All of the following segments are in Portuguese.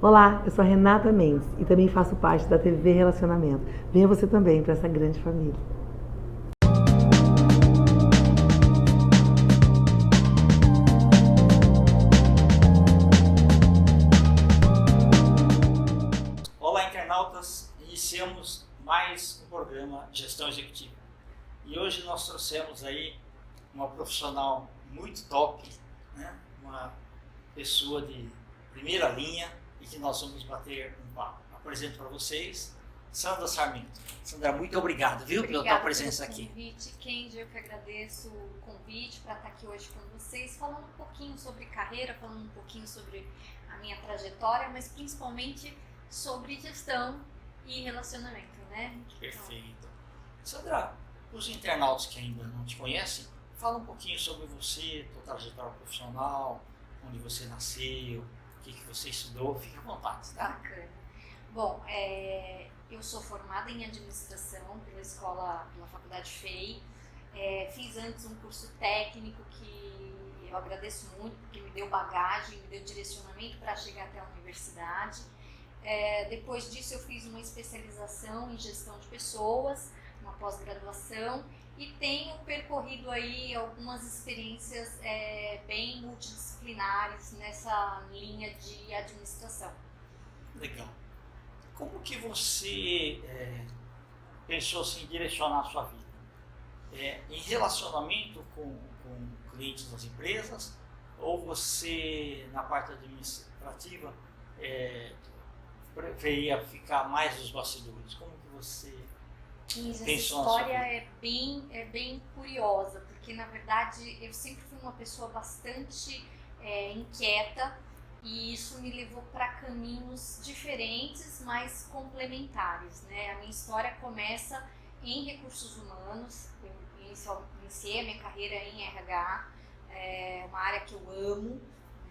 Olá, eu sou a Renata Mendes e também faço parte da TV Relacionamento. Venha você também para essa grande família. Olá, internautas! Iniciamos mais um programa Gestão Executiva. E hoje nós trouxemos aí uma profissional muito top, né? Uma pessoa de primeira linha e que nós vamos bater um papo. Apresento para vocês Sandra Sarmento. Sandra, muito obrigado, viu, pela tua presença aqui. Convite, Kendi, eu que agradeço o convite para estar aqui hoje com vocês, falando um pouquinho sobre carreira, falando um pouquinho sobre a minha trajetória, mas principalmente sobre gestão e relacionamento, né? Perfeito. Sandra, os internautas que ainda não te conhecem, fala um pouquinho sobre você, tua trajetória profissional, onde você nasceu, o que você estudou, fique à vontade, tá? Bacana. Bom, eu sou formada em administração pela Faculdade FEI. Fiz antes um curso técnico que eu agradeço muito, porque me deu bagagem, me deu direcionamento para chegar até a universidade. Depois disso eu fiz uma especialização em gestão de pessoas, uma pós-graduação, e tenho percorrido aí algumas experiências bem multidisciplinares nessa linha de administração. Legal. Como que você pensou assim, em direcionar a sua vida? Em relacionamento com clientes das empresas, ou você, na parte administrativa, preferia ficar mais nos bastidores? Como que você Essa pensou na sua história vida? é bem curiosa, porque na verdade eu sempre fui uma pessoa bastante inquieta, e isso me levou para caminhos diferentes, mas complementares, né? A minha história começa em recursos humanos. Eu iniciei a minha carreira em RH, uma área que eu amo,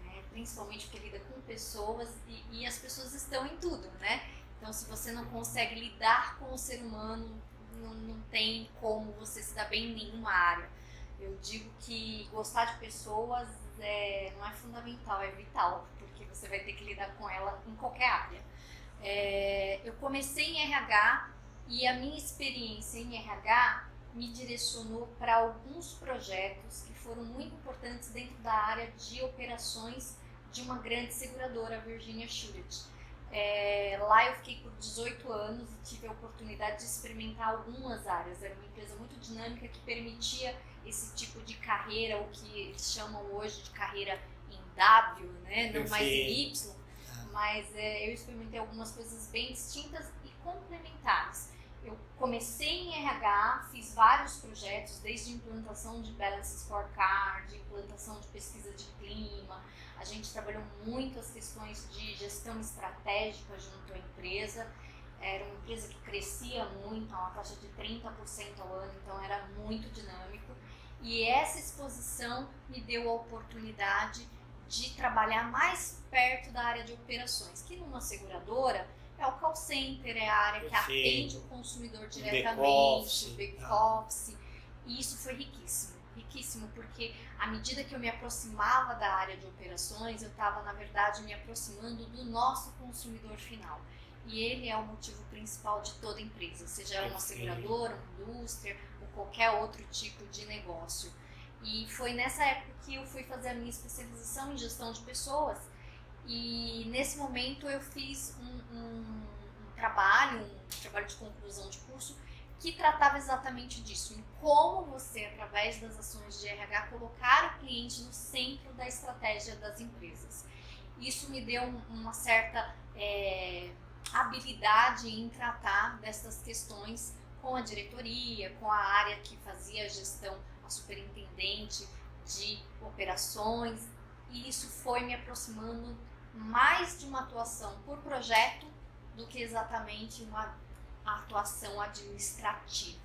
né? Principalmente porque lida com pessoas, e as pessoas estão em tudo, né? Então, se você não consegue lidar com o ser humano, não tem como você se dar bem em nenhuma área. Eu digo que gostar de pessoas não é fundamental, é vital, porque você vai ter que lidar com ela em qualquer área. Eu comecei em RH, e a minha experiência em RH me direcionou para alguns projetos que foram muito importantes dentro da área de operações de uma grande seguradora, a Virginia Surety. Lá eu fiquei por 18 anos e tive a oportunidade de experimentar algumas áreas. Era uma empresa muito dinâmica que permitia esse tipo de carreira, o que eles chamam hoje de carreira em W, né? Não mais em Y, mas eu experimentei algumas coisas bem distintas e complementares. Eu comecei em RH, fiz vários projetos, desde implantação de Balance Scorecard, implantação de pesquisa de clima. A gente trabalhou muito as questões de gestão estratégica junto à empresa. Era uma empresa que crescia muito, a uma taxa de 30% ao ano, então era muito dinâmico. E essa exposição me deu a oportunidade de trabalhar mais perto da área de operações, que numa seguradora é o call center, é a área que atende o consumidor diretamente, o back-office. E isso foi riquíssimo, porque à medida que eu me aproximava da área de operações, eu estava, na verdade, me aproximando do nosso consumidor final. E ele é o motivo principal de toda empresa, seja ela uma seguradora, uma indústria ou qualquer outro tipo de negócio. E foi nessa época que eu fui fazer a minha especialização em gestão de pessoas, e nesse momento eu fiz um trabalho de conclusão de curso que tratava exatamente disso, em como você, através das ações de RH, colocar o cliente no centro da estratégia das empresas. Isso me deu uma certa habilidade em tratar dessas questões com a diretoria, com a área que fazia a gestão, a superintendente de operações, e isso foi me aproximando mais de uma atuação por projeto do que exatamente uma atuação administrativa.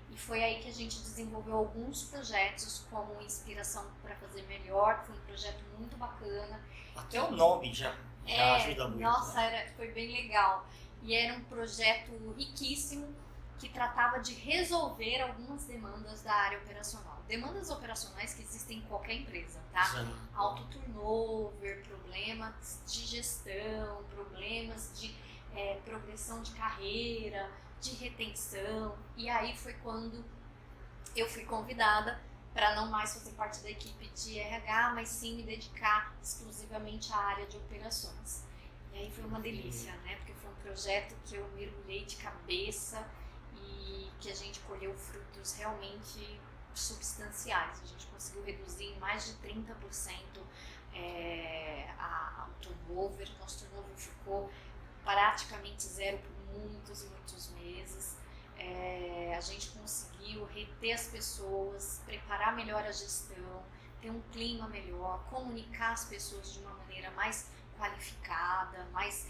E foi aí que a gente desenvolveu alguns projetos, como Inspiração para Fazer Melhor, que foi um projeto muito bacana. Até o nome já ajuda muito. Nossa, né? foi bem legal. E era um projeto riquíssimo, que tratava de resolver algumas demandas da área operacional. Demandas operacionais que existem em qualquer empresa, tá? Alto turnover, problemas de gestão, problemas de progressão de carreira, de retenção. E aí foi quando eu fui convidada para não mais fazer parte da equipe de RH, mas sim me dedicar exclusivamente à área de operações. E aí foi uma delícia, né? Porque foi um projeto que eu mergulhei de cabeça e que a gente colheu frutos realmente substanciais. A gente conseguiu reduzir em mais de 30% o turnover. Nosso turnover ficou praticamente zero por muitos e muitos meses. A gente conseguiu reter as pessoas, preparar melhor a gestão, ter um clima melhor, comunicar as pessoas de uma maneira mais qualificada, mais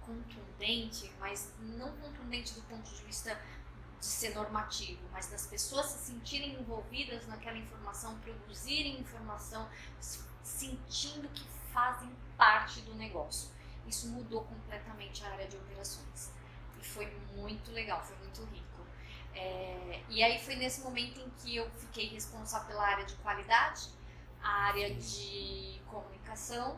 contundente, mas não contundente do ponto de vista de ser normativo, mas das pessoas se sentirem envolvidas naquela informação, produzirem informação, sentindo que fazem parte do negócio. Isso mudou completamente a área de operações e foi muito legal, foi muito rico. E aí foi nesse momento em que eu fiquei responsável pela área de qualidade, a área de comunicação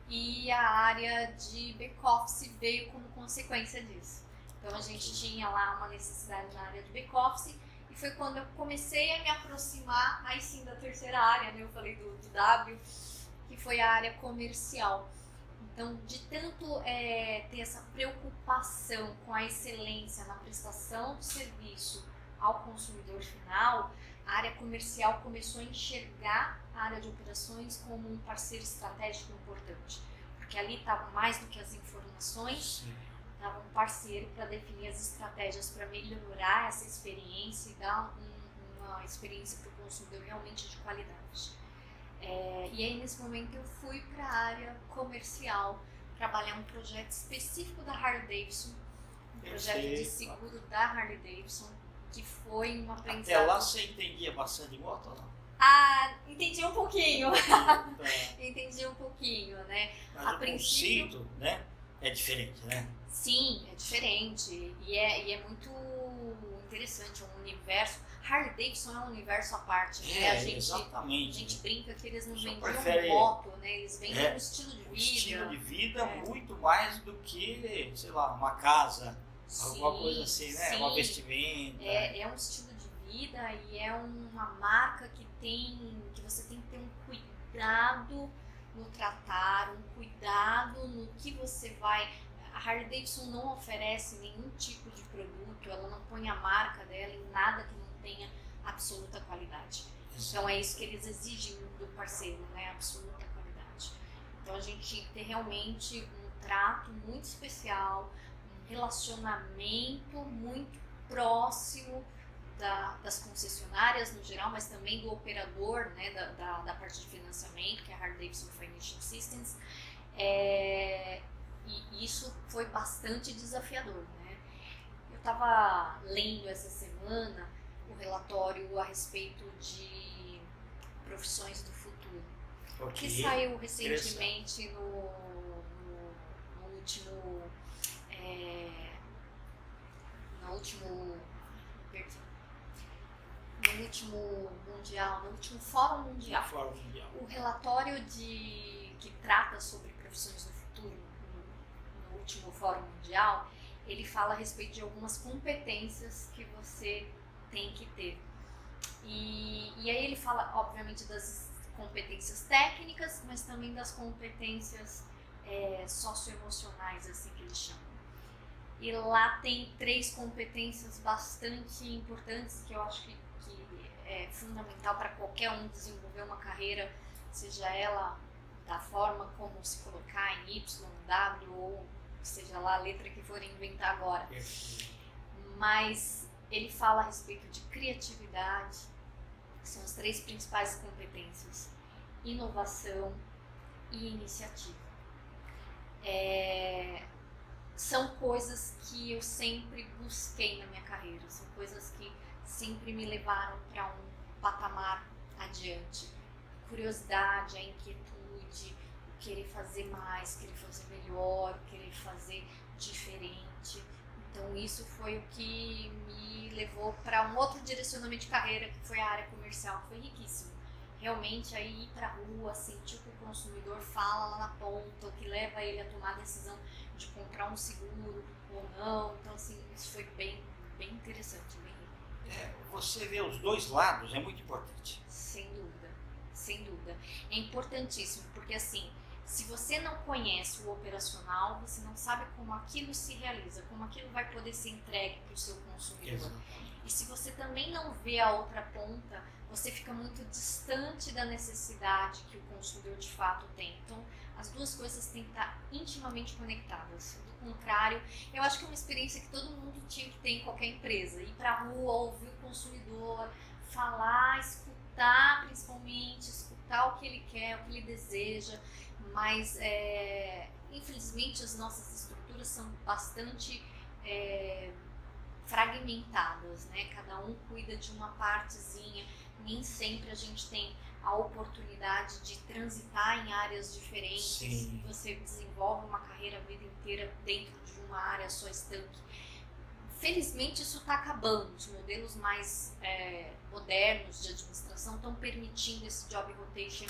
e a área de back-office veio como consequência disso. Então a gente tinha lá uma necessidade na área de back-office e foi quando eu comecei a me aproximar aí sim da terceira área, né? Eu falei do W, que foi a área comercial. Então, de tanto ter essa preocupação com a excelência na prestação do serviço ao consumidor final, a área comercial começou a enxergar a área de operações como um parceiro estratégico importante, porque ali estava mais do que as informações, estava um parceiro para definir as estratégias para melhorar essa experiência e dar uma experiência para o consumidor realmente de qualidade. E aí nesse momento eu fui para a área comercial trabalhar um projeto específico da Harley-Davidson, um projeto de seguro da Harley-Davidson, que foi uma aprendizado. Até lá você entendia bastante de moto ou não? Entendi um pouquinho. Entendi um pouquinho, né? Mas o conceito, né, é diferente, né? Sim, é diferente e é muito interessante, um universo. Harley Davidson é um universo à parte, né? Exatamente. A gente brinca que eles não vendiam prefere, moto, né? Eles vendem um estilo de vida. Um estilo de vida muito mais do que, sei lá, uma casa, alguma coisa assim, né? Uma vestimenta. É um estilo de vida e é uma marca que você tem que ter um cuidado no tratar, um cuidado no que você vai. A Harley Davidson não oferece nenhum tipo de produto, ela não põe a marca dela em nada que não tenha absoluta qualidade. Então é isso que eles exigem do parceiro, né? Absoluta qualidade. Então a gente tinha que ter realmente um trato muito especial, um relacionamento muito próximo das concessionárias no geral, mas também do operador, né? Da parte de financiamento, que é a Harley Davidson Financial Systems. E isso foi bastante desafiador, né? Eu estava lendo essa semana o relatório a respeito de profissões do futuro, que saiu recentemente no último Fórum Mundial. O relatório que trata sobre profissões do futuro, no último Fórum Mundial, ele fala a respeito de algumas competências que você tem que ter. E aí ele fala, obviamente, das competências técnicas, mas também das competências socioemocionais, assim que eles chamam. E lá tem 3 competências bastante importantes que eu acho que é fundamental para qualquer um desenvolver uma carreira, seja ela da forma como se colocar em Y, W ou seja lá a letra que forem inventar agora. Mas ele fala a respeito de criatividade, que são as 3 principais competências: inovação e iniciativa. São coisas que eu sempre busquei na minha carreira, são coisas que sempre me levaram para um patamar adiante. A curiosidade, a inquietude, querer fazer mais, querer fazer melhor, querer fazer diferente. Então isso foi o que me levou para um outro direcionamento de carreira, que foi a área comercial, que foi riquíssimo. Realmente aí ir para a rua, sentir o que o consumidor fala lá na ponta, o que leva ele a tomar a decisão de comprar um seguro ou não. Então assim, isso foi bem interessante, bem rico. Você vê os dois lados é muito importante. Sem dúvida, sem dúvida. É importantíssimo, porque assim, se você não conhece o operacional, você não sabe como aquilo se realiza, como aquilo vai poder ser entregue para o seu consumidor. Exatamente. E se você também não vê a outra ponta, você fica muito distante da necessidade que o consumidor de fato tem. Então, as duas coisas têm que estar intimamente conectadas. Do contrário, eu acho que é uma experiência que todo mundo tinha que ter em qualquer empresa. Ir para a rua, ouvir o consumidor, falar, escutar principalmente, escutar o que ele quer, o que ele deseja. Mas, infelizmente, as nossas estruturas são bastante fragmentadas, né? Cada um cuida de uma partezinha. Nem sempre a gente tem a oportunidade de transitar em áreas diferentes. Sim. Você desenvolve uma carreira a vida inteira dentro de uma área só estanque. Felizmente isso está acabando. Os modelos mais modernos de administração estão permitindo esse job rotation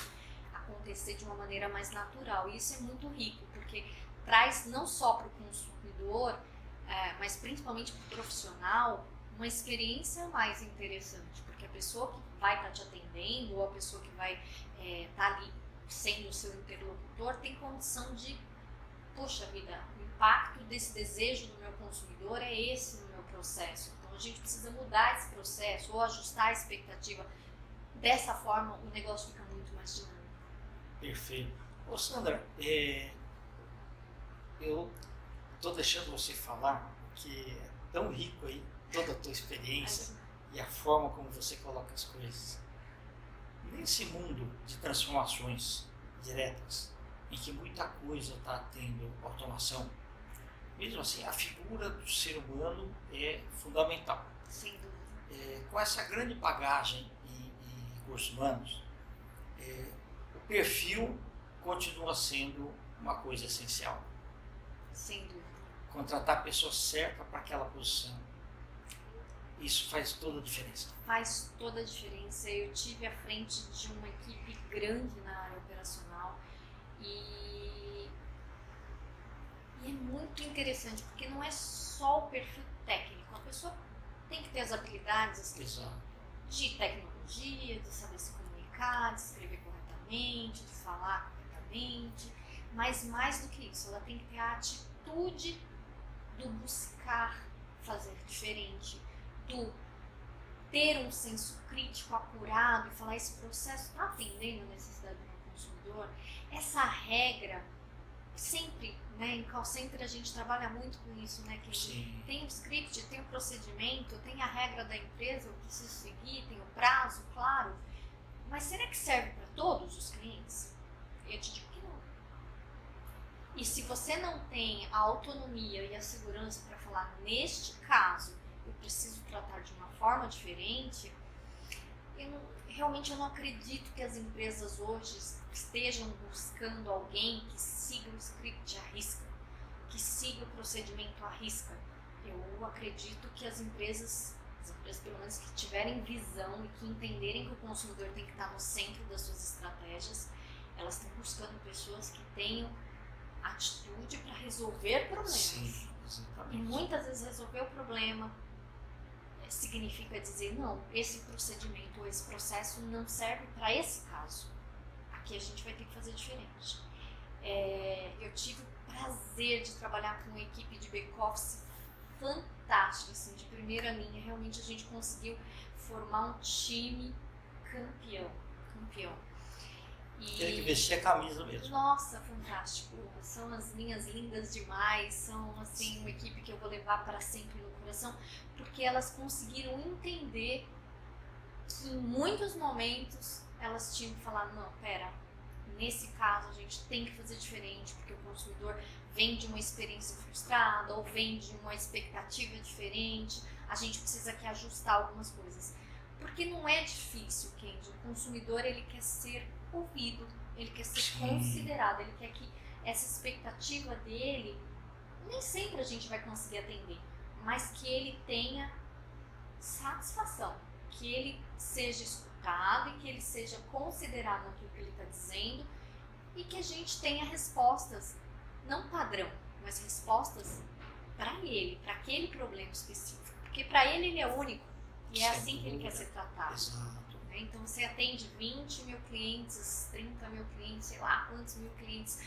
acontecer de uma maneira mais natural. E isso é muito rico, porque traz não só para o consumidor, mas principalmente para o profissional, uma experiência mais interessante, porque a pessoa que vai estar te atendendo ou a pessoa que vai estar ali sendo o seu interlocutor tem condição de, poxa vida, o impacto desse desejo do meu consumidor é esse no meu processo. Então a gente precisa mudar esse processo ou ajustar a expectativa. Dessa forma o negócio fica muito mais dinâmico. Perfeito. Ô Sandra, eu estou deixando você falar, porque é tão rico aí toda a tua experiência e a forma como você coloca as coisas. Nesse mundo de transformações diretas, em que muita coisa está tendo automação, mesmo assim, a figura do ser humano é fundamental. Sem dúvida. Com essa grande bagagem em recursos humanos, o perfil continua sendo uma coisa essencial. Sem dúvida. Contratar a pessoa certa para aquela posição. Isso faz toda a diferença. Faz toda a diferença. Eu tive à frente de uma equipe grande na área operacional e é muito interessante, porque não é só o perfil técnico. A pessoa tem que ter as habilidades Exato. de tecnologia, de saber se comunicar, de escrever corretamente, de falar corretamente, mas mais do que isso, ela tem que ter a atitude do buscar fazer diferente, do ter um senso crítico apurado e falar: esse processo está atendendo a necessidade do meu consumidor. Essa regra, sempre, né, em call center a gente trabalha muito com isso, né, que Sim. tem o script, tem o procedimento, tem a regra da empresa, eu preciso seguir, tem o prazo, claro, mas será que serve para todos os clientes? Eu te digo que não. E se você não tem a autonomia e a segurança para falar: neste caso eu preciso tratar de uma forma diferente, realmente eu não acredito que as empresas hoje estejam buscando alguém que siga o script à risca, que siga o procedimento à risca. Eu acredito que as empresas pelo menos que tiverem visão e que entenderem que o consumidor tem que estar no centro das suas estratégias, elas estão buscando pessoas que tenham atitude para resolver problemas. Sim, exatamente. E muitas vezes resolver o problema significa dizer: não, esse procedimento ou esse processo não serve para esse caso. Aqui a gente vai ter que fazer diferente. Eu tive o prazer de trabalhar com uma equipe de back-office fantástica, assim, de primeira linha. Realmente a gente conseguiu formar um time campeão. Tem que vestir a camisa mesmo. Nossa, fantástico. São as minhas lindas demais, são assim uma equipe que eu vou levar para sempre no coração, porque elas conseguiram entender que em muitos momentos elas tinham que falar: não, pera, nesse caso a gente tem que fazer diferente, porque o consumidor vem de uma experiência frustrada ou vem de uma expectativa diferente, a gente precisa aqui ajustar algumas coisas. Porque não é difícil, Kendi. O consumidor, ele quer ser ouvido, ele quer ser considerado, ele quer que essa expectativa dele, nem sempre a gente vai conseguir atender, mas que ele tenha satisfação, que ele seja escutado e que ele seja considerado naquilo que ele está dizendo e que a gente tenha respostas, não padrão, mas respostas para ele, para aquele problema específico, porque para ele é único e é assim que ele quer ser tratado. Exato. Então você atende 20 mil clientes, 30 mil clientes, sei lá quantos mil clientes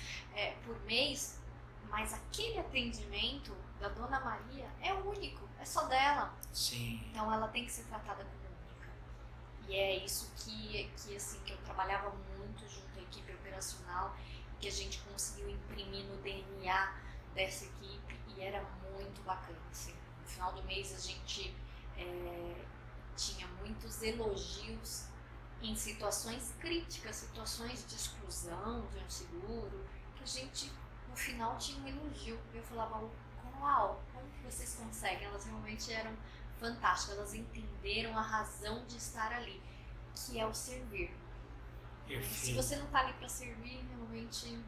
por mês, mas aquele atendimento da Dona Maria é único, é só dela. Sim. Então ela tem que ser tratada como única. E é isso que assim, que eu trabalhava muito junto à equipe operacional, que a gente conseguiu imprimir no DNA dessa equipe e era muito bacana. Assim. No final do mês a gente tinha muitos elogios em situações críticas, situações de exclusão de um seguro, que a gente no final tinha um elogio. Eu falava, uau, como que vocês conseguem? Elas realmente eram fantásticas, elas entenderam a razão de estar ali, que é o servir. Se você não está ali para servir, realmente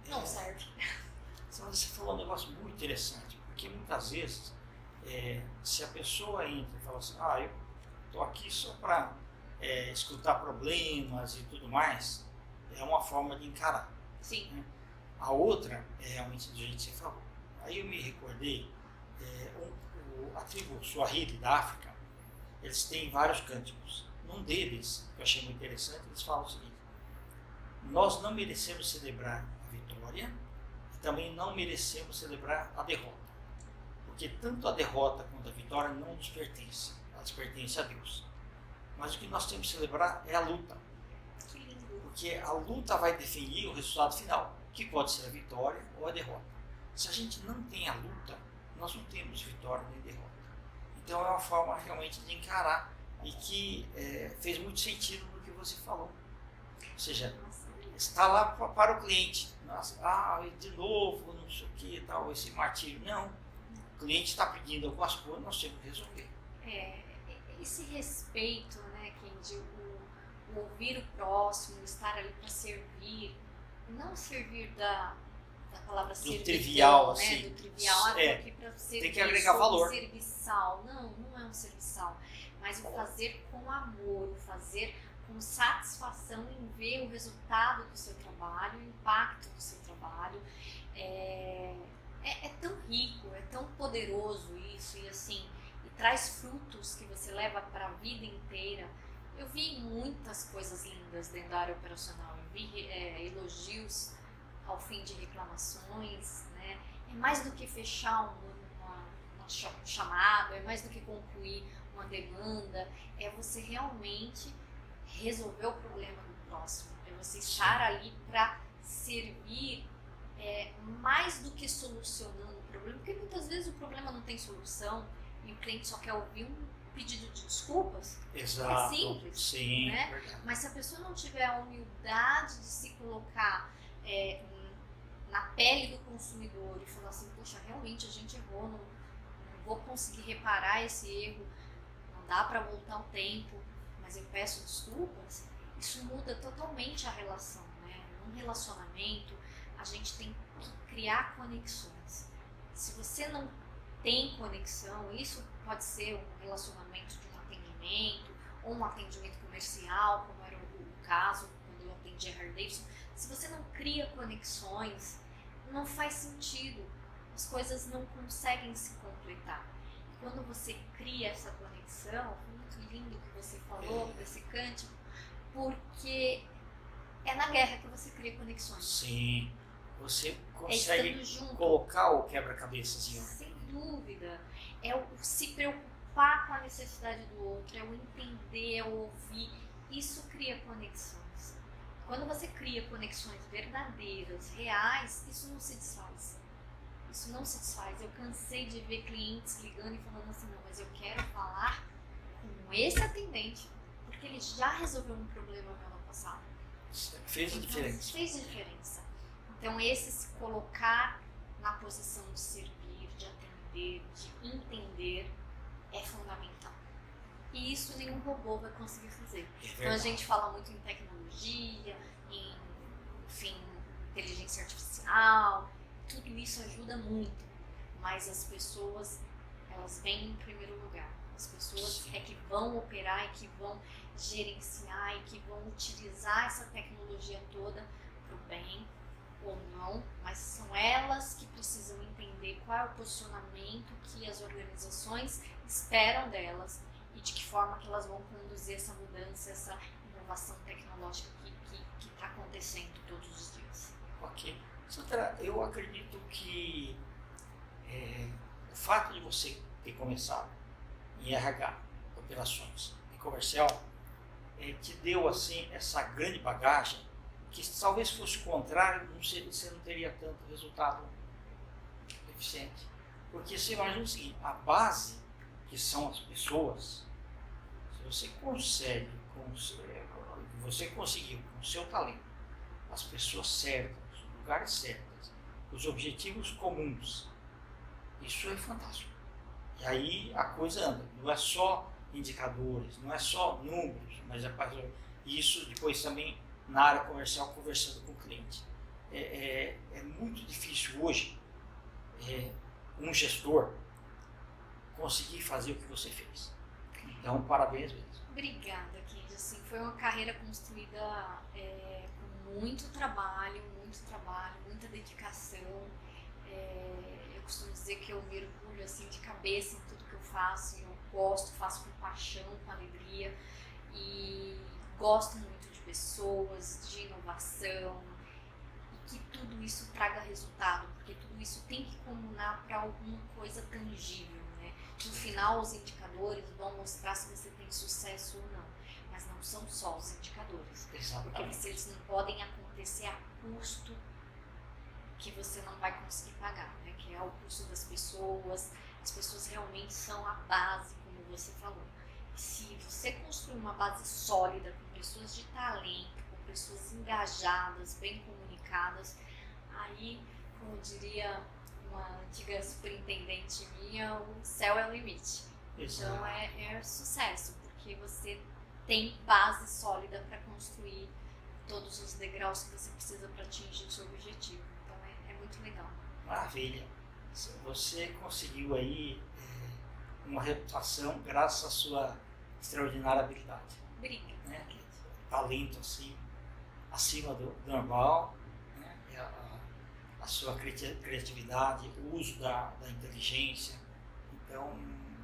não serve. Você falou um negócio muito interessante, porque muitas vezes, se a pessoa entra e fala assim, eu estou aqui só para escutar problemas e tudo mais, é uma forma de encarar. Sim. Né? A outra é realmente do jeito que você falou. Aí eu me recordei, a tribo Swahili da África, eles têm vários cânticos. Num deles, que eu achei muito interessante, eles falam o seguinte: nós não merecemos celebrar a vitória e também não merecemos celebrar a derrota. Porque tanto a derrota quanto a vitória não nos pertence, elas pertencem a Deus. Mas o que nós temos que celebrar é a luta. Que lindo. Porque a luta vai definir o resultado final, que pode ser a vitória ou a derrota. Se a gente não tem a luta, nós não temos vitória nem derrota. Então é uma forma realmente de encarar e que fez muito sentido no que você falou. Ou seja, está lá para o cliente. Nossa, de novo, não sei o que, tal, esse martírio. Não. O cliente está pedindo algumas coisas, nós temos que resolver. Esse respeito, né, Kendi, o ouvir o próximo, estar ali para servir, não servir da palavra servidão, trivial, né, assim. do trivial, aqui para servir, tem que agregar valor. Serviçal, não é um serviçal, mas o fazer com amor, o fazer com satisfação em ver o resultado do seu trabalho, o impacto do seu trabalho. É tão rico, é tão poderoso isso, e assim, e traz frutos que você leva para a vida inteira. Eu vi muitas coisas lindas dentro da área operacional, eu vi elogios ao fim de reclamações, né? É mais do que fechar um chamado, é mais do que concluir uma demanda, é você realmente resolver o problema do próximo, é você estar ali para servir, mais do que solucionando o problema, porque muitas vezes o problema não tem solução e o cliente só quer ouvir um pedido de desculpas. Exato. É simples, sim, né? verdade. Mas se a pessoa não tiver a humildade de se colocar na pele do consumidor e falar assim, poxa, realmente a gente errou, não vou conseguir reparar esse erro, não dá para voltar o tempo, mas eu peço desculpas, isso muda totalmente a relação, né? Num relacionamento, a gente tem que criar conexões. Se você não tem conexão, isso pode ser um relacionamento de um atendimento, ou um atendimento comercial, como era o caso quando eu atendi a Harley Davidson. Se você não cria conexões, não faz sentido, as coisas não conseguem se completar. E quando você cria essa conexão, foi muito lindo o que você falou desse cântico, porque é na guerra que você cria conexões. Sim, você consegue junto. Colocar o quebra-cabeçazinho. Sem dúvida, é o se preocupar com a necessidade do outro, é o entender, é o ouvir, isso cria conexões. Quando você cria conexões verdadeiras, reais, isso não se desfaz. Isso não se desfaz. Eu cansei de ver clientes ligando e falando assim, não, mas eu quero falar com esse atendente, porque ele já resolveu um problema meu ano passado. Fez a diferença. Fez diferença. Então, esse se colocar na posição de servir, de atender, de entender, é fundamental. E isso nenhum robô vai conseguir fazer. Então a gente fala muito em tecnologia, em, enfim, inteligência artificial, tudo isso ajuda muito, mas as pessoas, elas vêm em primeiro lugar. As pessoas é que vão operar e que vão gerenciar e que vão utilizar essa tecnologia toda para o bem ou não, mas são elas que precisam entender qual é o posicionamento que as organizações esperam delas e de que forma que elas vão conduzir essa mudança, essa inovação tecnológica que está acontecendo todos os dias. Ok. Sandra, eu acredito que o fato de você ter começado em RH, operações e comercial, te deu assim essa grande bagagem que talvez fosse o contrário, você não teria tanto resultado eficiente. Porque você imagina o seguinte, a base, que são as pessoas, se você consegue, você conseguiu com o seu talento, as pessoas certas, os lugares certos, os objetivos comuns, isso é fantástico. E aí a coisa anda, não é só indicadores, não é só números, mas isso depois também na área comercial conversando com o cliente. É muito difícil hoje um gestor conseguir fazer o que você fez. Então, parabéns mesmo. Obrigada, Kendi. Assim, foi uma carreira construída com muito trabalho, muita dedicação. Eu costumo dizer que eu mergulho assim, de cabeça em tudo que eu faço. Eu gosto, faço com paixão, com alegria. E gosto muito de pessoas, de inovação. E que tudo isso traga resultado, porque tudo isso tem que culminar para alguma coisa tangível. No final, os indicadores vão mostrar se você tem sucesso ou não, mas não são só os indicadores. Exatamente. Porque eles não podem acontecer a custo que você não vai conseguir pagar, né? Que é o custo das pessoas. As pessoas realmente são a base, como você falou. E se você construir uma base sólida, com pessoas de talento, com pessoas engajadas, bem comunicadas, aí, como diria uma antiga superintendente minha, o céu é o limite. Exato. Então é sucesso, porque você tem base sólida para construir todos os degraus que você precisa para atingir o seu objetivo. Então é muito legal. Maravilha. Você conseguiu aí uma reputação graças à sua extraordinária habilidade. Obrigada. Né? Talento assim, acima do normal, né? A sua criatividade, o uso da inteligência. Então,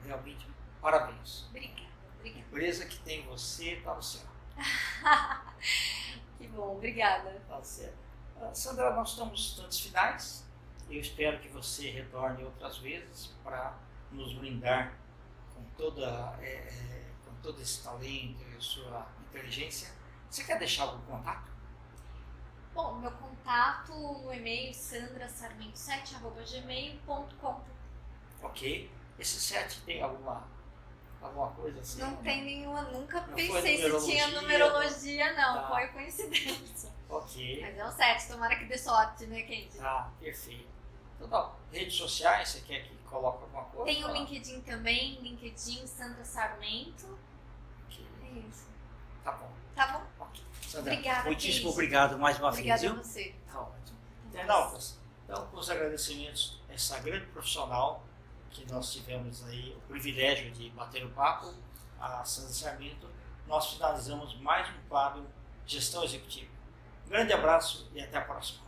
realmente, parabéns. Obrigada. A empresa que tem você está no céu. Que bom, obrigada. Tá certo. Sandra, nós estamos nos instantes finais. Eu espero que você retorne outras vezes para nos brindar com todo esse talento e a sua inteligência. Você quer deixar algum contato? Bom, meu contato no e-mail sandrasarmento7@gmail.com. Ok. Esse 7 tem alguma coisa assim? Não tem nenhuma, nunca Não pensei foi se tinha numerologia, não. Tá. Foi coincidência. Ok. Mas é o 7, tomara que dê sorte, né, Kendi? Tá, perfeito. Então, tá. Redes sociais, você quer que coloque alguma coisa? Tem o LinkedIn também, LinkedIn Sandra Sarmento. Ok. É isso. Tá bom. Tá bom? Ok. Sandra, Obrigada, muitíssimo Kendi. obrigado mais uma Obrigada vez, a viu? você. Tá ótimo. Internautas, então, com os agradecimentos a essa grande profissional que nós tivemos aí o privilégio de bater o papo, a Sandra Sarmento, nós finalizamos mais um quadro Gestão Executiva. Um grande abraço e até a próxima.